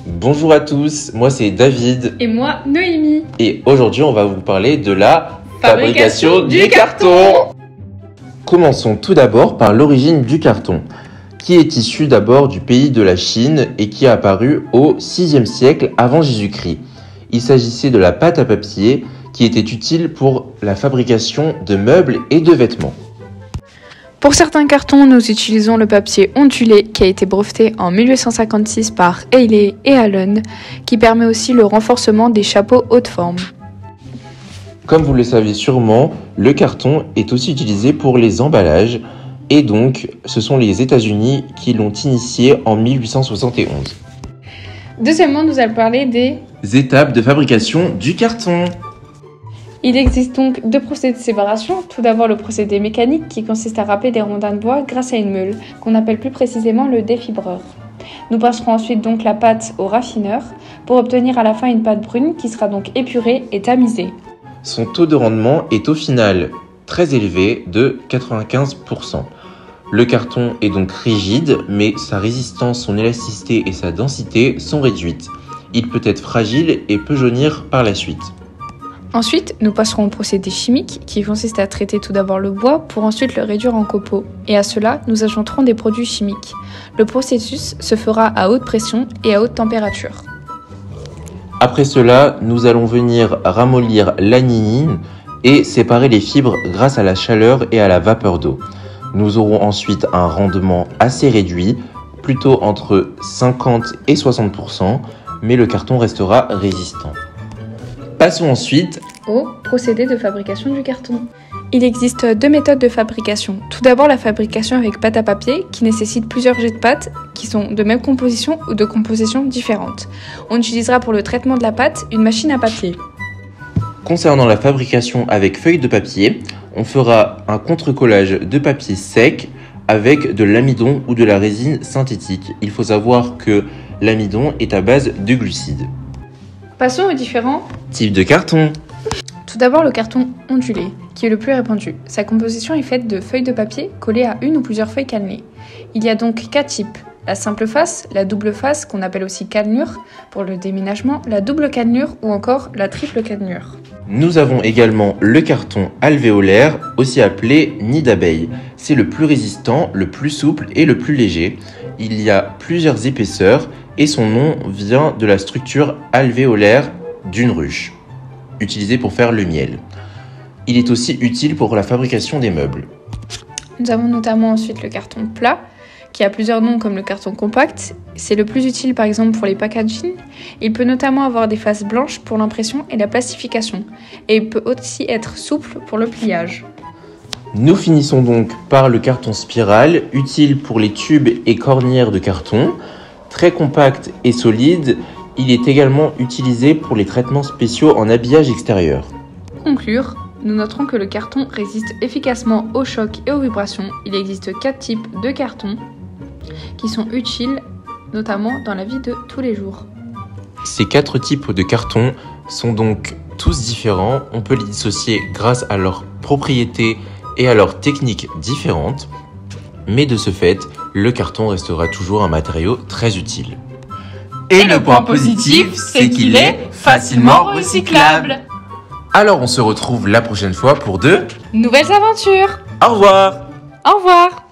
Bonjour à tous, moi c'est David. Et moi, Noémie. Et aujourd'hui on va vous parler de la fabrication du carton. Commençons tout d'abord par l'origine du carton, qui est issu d'abord du pays de la Chine et qui est apparu au 6e siècle avant Jésus-Christ. Il s'agissait de la pâte à papier qui était utile pour la fabrication de meubles et de vêtements. Pour certains cartons, nous utilisons le papier ondulé qui a été breveté en 1856 par Haley et Allen, qui permet aussi le renforcement des chapeaux haute forme. Comme vous le savez sûrement, le carton est aussi utilisé pour les emballages et donc ce sont les États-Unis qui l'ont initié en 1871. Deuxièmement, nous allons parler des étapes de fabrication du carton. Il existe donc deux procédés de séparation. Tout d'abord le procédé mécanique qui consiste à râper des rondins de bois grâce à une meule, qu'on appelle plus précisément le défibreur. Nous passerons ensuite donc la pâte au raffineur pour obtenir à la fin une pâte brune qui sera donc épurée et tamisée. Son taux de rendement est au final très élevé de 95%. Le carton est donc rigide, mais sa résistance, son élasticité et sa densité sont réduites. Il peut être fragile et peut jaunir par la suite. Ensuite, nous passerons au procédé chimique qui consiste à traiter tout d'abord le bois pour ensuite le réduire en copeaux. Et à cela, nous ajouterons des produits chimiques. Le processus se fera à haute pression et à haute température. Après cela, nous allons venir ramollir l'anilline et séparer les fibres grâce à la chaleur et à la vapeur d'eau. Nous aurons ensuite un rendement assez réduit, plutôt entre 50 et 60%, mais le carton restera résistant. Passons ensuite au procédé de fabrication du carton. Il existe deux méthodes de fabrication. Tout d'abord la fabrication avec pâte à papier qui nécessite plusieurs jets de pâte qui sont de même composition ou de compositions différentes. On utilisera pour le traitement de la pâte une machine à papier. Concernant la fabrication avec feuilles de papier, on fera un contre-collage de papier sec avec de l'amidon ou de la résine synthétique. Il faut savoir que l'amidon est à base de glucides. Passons aux différents types de carton. Tout d'abord le carton ondulé, qui est le plus répandu. Sa composition est faite de feuilles de papier collées à une ou plusieurs feuilles cannelées. Il y a donc 4 types. La simple face, la double face, qu'on appelle aussi cannelure pour le déménagement, la double cannelure ou encore la triple cannelure. Nous avons également le carton alvéolaire, aussi appelé nid d'abeille. C'est le plus résistant, le plus souple et le plus léger. Il y a plusieurs épaisseurs et son nom vient de la structure alvéolaire d'une ruche, utilisée pour faire le miel. Il est aussi utile pour la fabrication des meubles. Nous avons notamment ensuite le carton plat, qui a plusieurs noms comme le carton compact. C'est le plus utile par exemple pour les packaging. Il peut notamment avoir des faces blanches pour l'impression et la plastification. Et il peut aussi être souple pour le pliage. Nous finissons donc par le carton spirale, utile pour les tubes et cornières de carton. Très compact et solide, il est également utilisé pour les traitements spéciaux en habillage extérieur. Pour conclure, nous noterons que le carton résiste efficacement aux chocs et aux vibrations. Il existe 4 types de cartons qui sont utiles, notamment dans la vie de tous les jours. Ces 4 types de cartons sont donc tous différents. On peut les dissocier grâce à leurs propriétés et à leurs techniques différentes. Mais de ce fait, le carton restera toujours un matériau très utile. Et le point positif, c'est qu'il est facilement recyclable. Alors on se retrouve la prochaine fois pour de nouvelles aventures. Au revoir. Au revoir.